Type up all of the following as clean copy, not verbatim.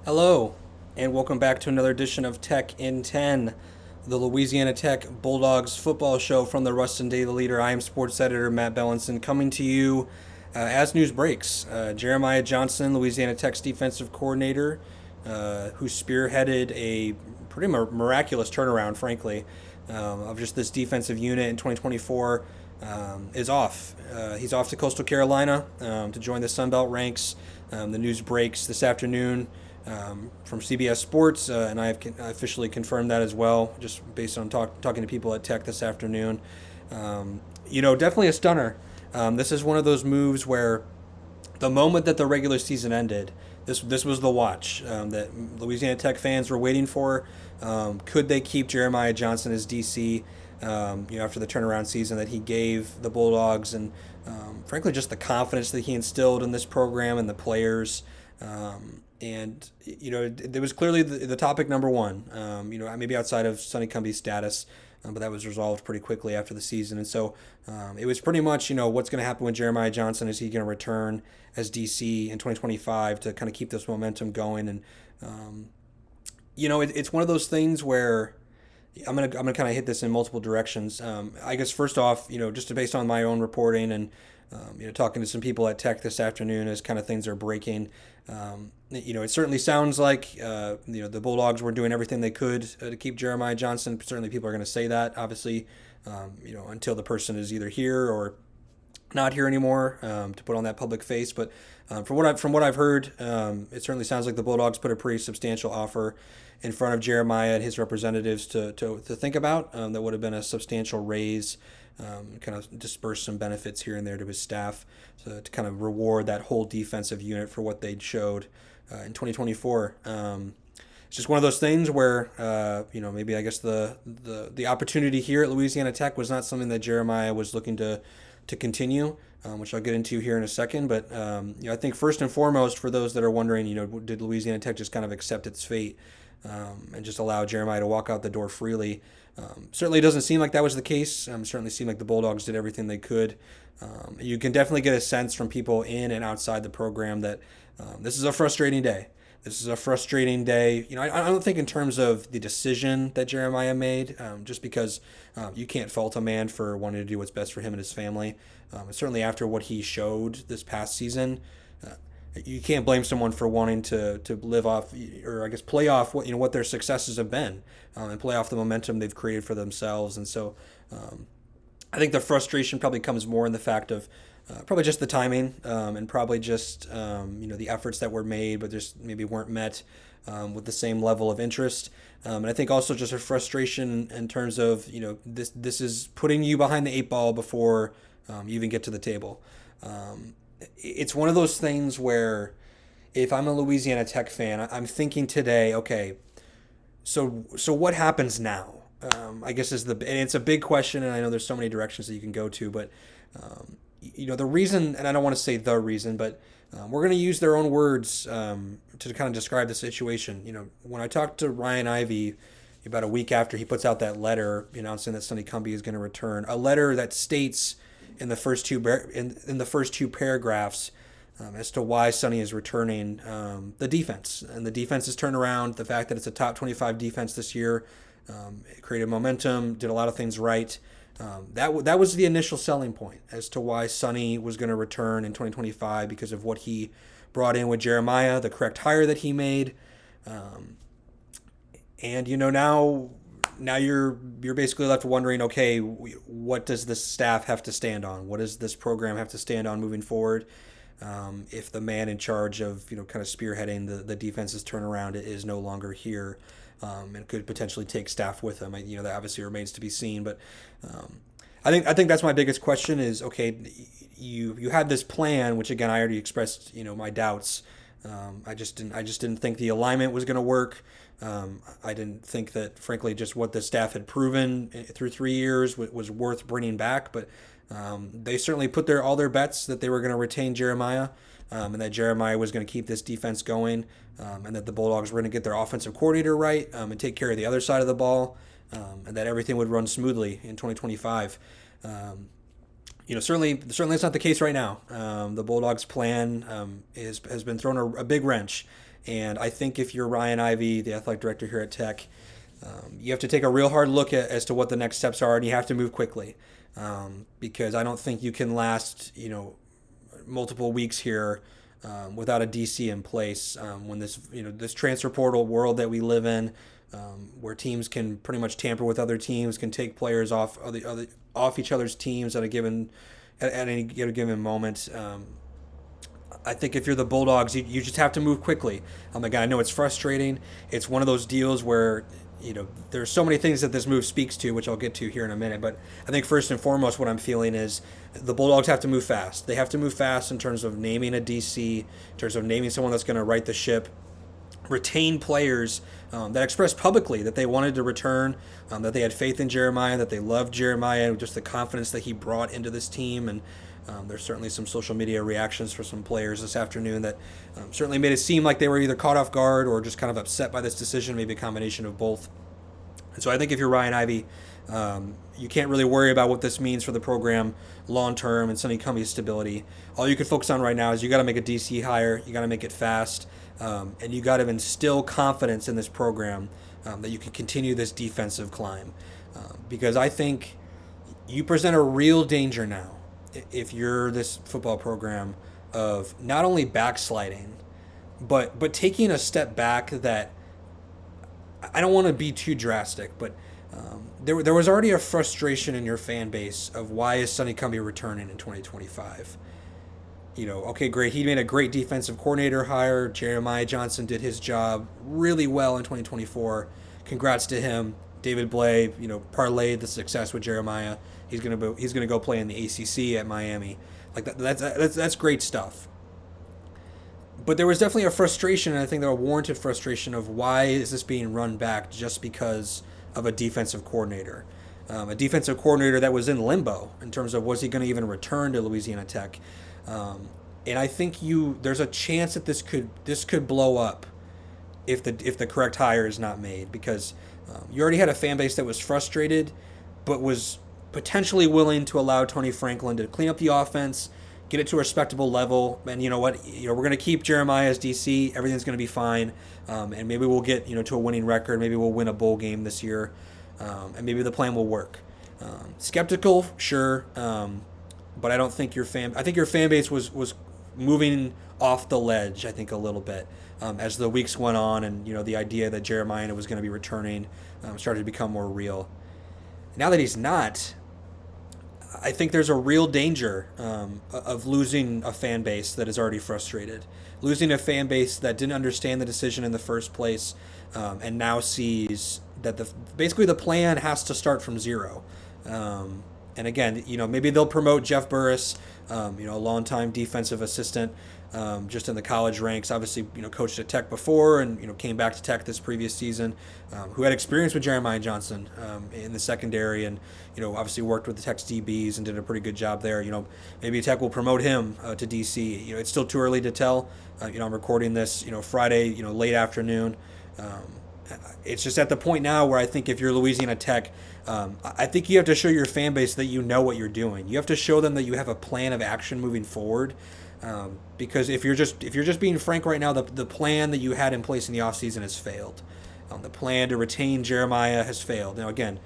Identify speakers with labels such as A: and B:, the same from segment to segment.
A: Hello, and welcome back to another edition of Tech in 10, the Louisiana Tech Bulldogs football show from the Ruston Daily Leader. I am sports editor Matt Bellinson coming to you as news breaks. Jeremiah Johnson, Louisiana Tech's defensive coordinator, who spearheaded a pretty miraculous turnaround, frankly, of just this defensive unit in 2024, is off. He's off to Coastal Carolina to join the Sun Belt ranks. The news breaks this afternoon from CBS Sports, and I have officially confirmed that as well, just based on talking to people at Tech this afternoon. Definitely a stunner. This is one of those moves where the moment that the regular season ended, this was the watch that Louisiana Tech fans were waiting for. Could they keep Jeremiah Johnson as DC? After the turnaround season that he gave the Bulldogs, and frankly, just the confidence that he instilled in this program and the players. It was clearly the topic number one. Maybe outside of Sonny Cumbie's status, but that was resolved pretty quickly after the season. And so it was pretty much, what's going to happen with Jeremiah Johnson? Is he going to return as DC in 2025 to kind of keep this momentum going? And it's one of those things where I'm gonna kind of hit this in multiple directions. I guess first off, just based on my own reporting and talking to some people at Tech this afternoon as kind of things are breaking. It certainly sounds like the Bulldogs were doing everything they could to keep Jeremiah Johnson. Certainly, people are going to say that. Obviously, until the person is either here or not here anymore, to put on that public face. But from what I've heard, it certainly sounds like the Bulldogs put a pretty substantial offer in front of Jeremiah and his representatives to think about. That would have been a substantial raise, kind of disperse some benefits here and there to his staff, so to kind of reward that whole defensive unit for what they'd showed in 2024. It's just one of those things where maybe I guess the opportunity here at Louisiana Tech was not something that Jeremiah was looking to continue, which I'll get into here in a second. But I think first and foremost, for those that are wondering, did Louisiana Tech just kind of accept its fate and just allow Jeremiah to walk out the door freely? Certainly doesn't seem like that was the case. Certainly seemed like the Bulldogs did everything they could. You can definitely get a sense from people in and outside the program that this is a frustrating day. This is a frustrating day. I don't think in terms of the decision that Jeremiah made, just because you can't fault a man for wanting to do what's best for him and his family. And certainly after what he showed this past season, you can't blame someone for wanting to live off, or I guess play off what their successes have been, and play off the momentum they've created for themselves. And so I think the frustration probably comes more in the fact of probably just the timing, and probably just the efforts that were made, but just maybe weren't met with the same level of interest. And I think also just a frustration in terms of this is putting you behind the eight ball before you even get to the table. It's one of those things where if I'm a Louisiana Tech fan, I'm thinking today, okay, so what happens now? I guess and it's a big question, and I know there's so many directions that you can go to, but the reason, and I don't want to say the reason, but we're going to use their own words to kind of describe the situation. When I talked to Ryan Ivey about a week after he puts out that letter announcing that Sonny Cumbie is going to return, a letter that states in the first two paragraphs as to why Sonny is returning, the defense, and the defense has turned around. The fact that it's a top 25 defense this year, it created momentum, did a lot of things right. That was the initial selling point as to why Sonny was going to return in 2025, because of what he brought in with Jeremiah, the correct hire that he made, and now you're basically left wondering, okay, what does this staff have to stand on? What does this program have to stand on moving forward? If the man in charge of kind of spearheading the defense's turnaround is no longer here, and could potentially take staff with him, that obviously remains to be seen. But I think that's my biggest question is, okay, you had this plan, which again I already expressed my doubts. I just didn't think the alignment was going to work. I didn't think that, frankly, just what the staff had proven through 3 years was worth bringing back. But they certainly put all their bets that they were going to retain Jeremiah, and that Jeremiah was going to keep this defense going, and that the Bulldogs were going to get their offensive coordinator right, and take care of the other side of the ball, and that everything would run smoothly in 2025. Certainly it's not the case right now. The Bulldogs' plan has been thrown a big wrench And I think if you're Ryan Ivey, the athletic director here at Tech, you have to take a real hard look as to what the next steps are, and you have to move quickly, because I don't think you can last, multiple weeks here without a DC in place. When this transfer portal world that we live in, where teams can pretty much tamper with other teams, can take players off each other's teams at any given moment. I think if you're the Bulldogs, you just have to move quickly. Again, I know it's frustrating. It's one of those deals where there's so many things that this move speaks to, which I'll get to here in a minute. But I think first and foremost, what I'm feeling is the Bulldogs have to move fast. They have to move fast in terms of naming a DC, in terms of naming someone that's going to right the ship, retain players that expressed publicly that they wanted to return, that they had faith in Jeremiah, that they loved Jeremiah, just the confidence that he brought into this team. And there's certainly some social media reactions for some players this afternoon that certainly made it seem like they were either caught off guard or just kind of upset by this decision, maybe a combination of both. And so I think if you're Ryan Ivey, you can't really worry about what this means for the program long term and Sonny Cumbie's stability. All you can focus on right now is you got to make a DC hire, you got to make it fast, and you got to instill confidence in this program that you can continue this defensive climb. Because I think you present a real danger now if you're this football program of not only backsliding, but taking a step back that I don't want to be too drastic, but there was already a frustration in your fan base of why is Sonny Cumbie returning in 2025. Okay, great. He made a great defensive coordinator hire. Jeremiah Johnson did his job really well in 2024. Congrats to him. David Blay, parlayed the success with Jeremiah. He's gonna go play in the ACC at Miami. Like that's great stuff. But there was definitely a frustration, and I think there was a warranted frustration of why is this being run back just because of a defensive coordinator. A defensive coordinator that was in limbo in terms of was he going to even return to Louisiana Tech. And I think there's a chance that this could blow up if the correct hire is not made, because you already had a fan base that was frustrated but was potentially willing to allow Tony Franklin to clean up the offense, get it to a respectable level, and you know what? We're going to keep Jeremiah as DC. Everything's going to be fine, and maybe we'll get to a winning record. Maybe we'll win a bowl game this year, and maybe the plan will work. Skeptical, sure, but I don't think I think your fan base was moving off the ledge. I think a little bit as the weeks went on, and the idea that Jeremiah was going to be returning started to become more real. Now that he's not, I think there's a real danger of losing a fan base that is already frustrated, losing a fan base that didn't understand the decision in the first place, and now sees that basically the plan has to start from zero. And again, maybe they'll promote Jeff Burris, a longtime defensive assistant, just in the college ranks. Obviously, coached at Tech before and came back to Tech this previous season, who had experience with Jeremiah Johnson in the secondary, and obviously worked with the Tech's DBs and did a pretty good job there. Maybe Tech will promote him to DC. It's still too early to tell. I'm recording this Friday, late afternoon. It's just at the point now where I think if you're Louisiana Tech, I think you have to show your fan base that you know what you're doing. You have to show them that you have a plan of action moving forward. Because if you're just being frank right now, the plan that you had in place in the offseason has failed. The plan to retain Jeremiah has failed. Now again,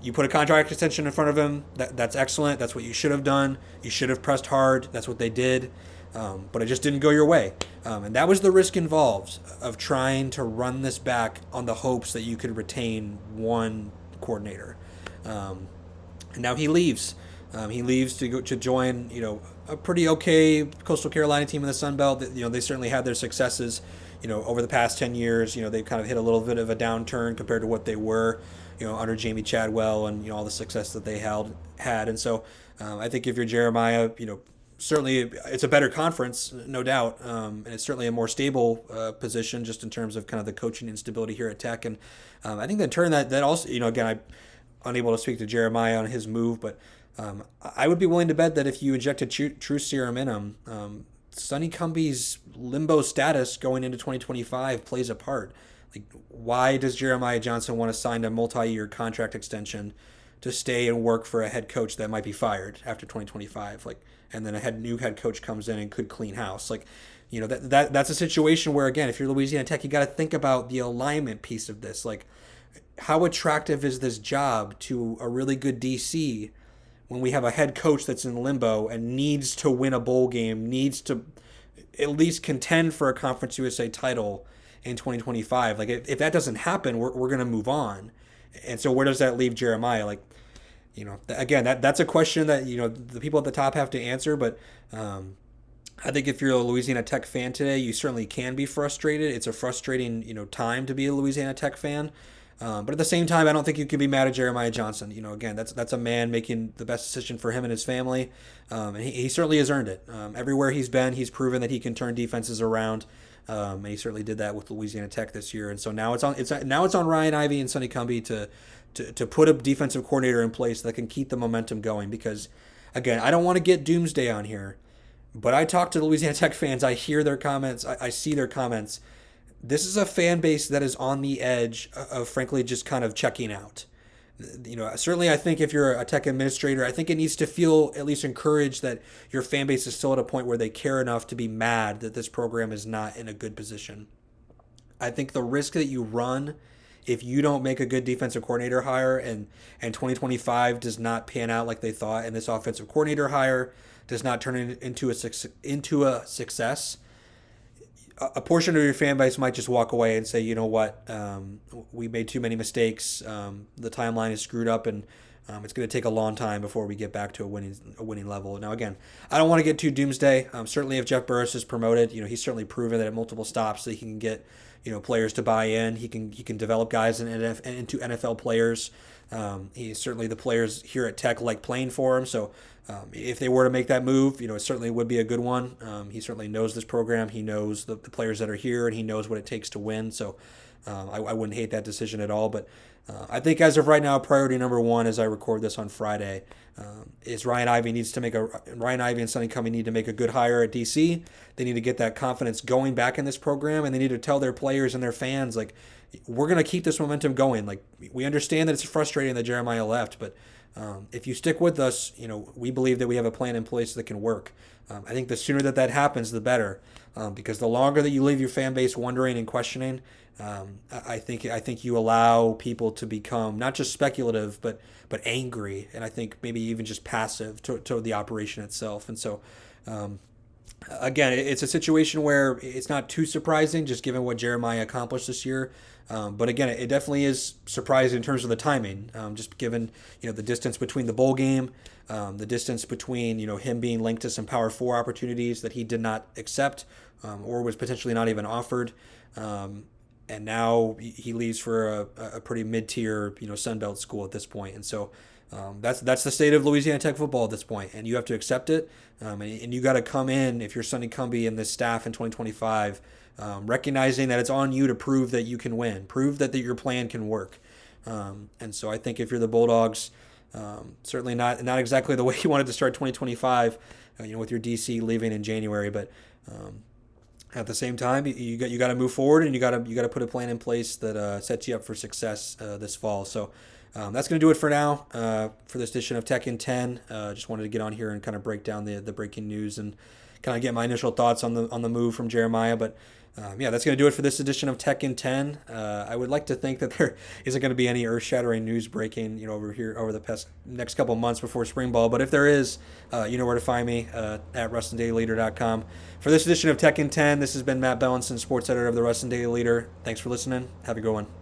A: you put a contract extension in front of him. That's excellent. That's what you should have done. You should have pressed hard. That's what they did. But it just didn't go your way. And that was the risk involved of trying to run this back on the hopes that you could retain one coordinator. And now he leaves. He leaves to join, a pretty okay Coastal Carolina team in the Sun Belt. They certainly had their successes, over the past 10 years. They've kind of hit a little bit of a downturn compared to what they were, under Jamie Chadwell and, all the success that they had. And so I think if you're Jeremiah, certainly it's a better conference, no doubt. And it's certainly a more stable position just in terms of kind of the coaching instability here at Tech. And I think in turn that also, again, I'm unable to speak to Jeremiah on his move, but I would be willing to bet that if you injected true serum in him, Sonny Cumbie's limbo status going into 2025 plays a part. Like, why does Jeremiah Johnson want to sign a multi-year contract extension to stay and work for a head coach that might be fired after 2025? And then a new head coach comes in and could clean house. That's a situation where, again, if you're Louisiana Tech, you got to think about the alignment piece of this. Like, how attractive is this job to a really good DC when we have a head coach that's in limbo and needs to win a bowl game, needs to at least contend for a Conference USA title in 2025? Like, if that doesn't happen, we're going to move on. And so where does that leave Jeremiah? Like, again, that's a question that, the people at the top have to answer. But I think if you're a Louisiana Tech fan today, you certainly can be frustrated. It's a frustrating, time to be a Louisiana Tech fan. But at the same time, I don't think you can be mad at Jeremiah Johnson. Again, that's a man making the best decision for him and his family, and he certainly has earned it. Everywhere he's been, he's proven that he can turn defenses around, and he certainly did that with Louisiana Tech this year. And so now it's on Ryan Ivey and Sonny Cumbie to put a defensive coordinator in place that can keep the momentum going. Because, again, I don't want to get doomsday on here, but I talk to Louisiana Tech fans. I hear their comments. I see their comments. This is a fan base that is on the edge of, frankly, just kind of checking out. Certainly I think if you're a Tech administrator, I think it needs to feel at least encouraged that your fan base is still at a point where they care enough to be mad that this program is not in a good position. I think the risk that you run if you don't make a good defensive coordinator hire and 2025 does not pan out like they thought, and this offensive coordinator hire does not turn into a success, a portion of your fan base might just walk away and say, you know what, we made too many mistakes. The timeline is screwed up, and it's going to take a long time before we get back to a winning level. Now, again, I don't want to get too doomsday. Certainly, if Jeff Burris is promoted, he's certainly proven that at multiple stops that he can get players to buy in. He can develop guys into NFL players. He's certainly the players here at Tech like playing for him. So if they were to make that move, it certainly would be a good one. He certainly knows this program. He knows the players that are here, and he knows what it takes to win. So I wouldn't hate that decision at all. But I think as of right now, priority number one, as I record this on Friday, is Ryan Ivey and Sonny Cumbie need to make a good hire at DC. They need to get that confidence going back in this program, and they need to tell their players and their fans, like, we're going to keep this momentum going. Like, we understand that it's frustrating that Jeremiah left, but if you stick with us, we believe that we have a plan in place that can work. I think the sooner that happens, the better, because the longer that you leave your fan base wondering and questioning, I think you allow people to become not just speculative, but angry, and I think maybe even just passive to the operation itself. And so, again, it's a situation where it's not too surprising, just given what Jeremiah accomplished this year. But again, it definitely is surprising in terms of the timing, just given the distance between the bowl game, the distance between him being linked to some Power 4 opportunities that he did not accept, or was potentially not even offered. And now he leaves for a pretty mid-tier Sun Belt school at this point. And so that's the state of Louisiana Tech football at this point, and you have to accept it. And you got to come in, if you're Sonny Cumbie and this staff in 2025, recognizing that it's on you to prove that you can win, prove that your plan can work. And so I think if you're the Bulldogs, certainly not exactly the way you wanted to start 2025, with your DC leaving in January, but at the same time, you got to move forward, and you got to put a plan in place that sets you up for success this fall. So that's going to do it for now for this edition of Tech in 10. Just wanted to get on here and kind of break down the breaking news and kind of get my initial thoughts on the move from Jeremiah. But that's going to do it for this edition of Tech in 10. I would like to think that there isn't going to be any earth-shattering news breaking, over here over the next couple months before spring ball. But if there is, you know where to find me at RustonDailyLeader.com. For this edition of Tech in 10, this has been Matt Bellinson, sports editor of the Ruston Daily Leader. Thanks for listening. Have a good one.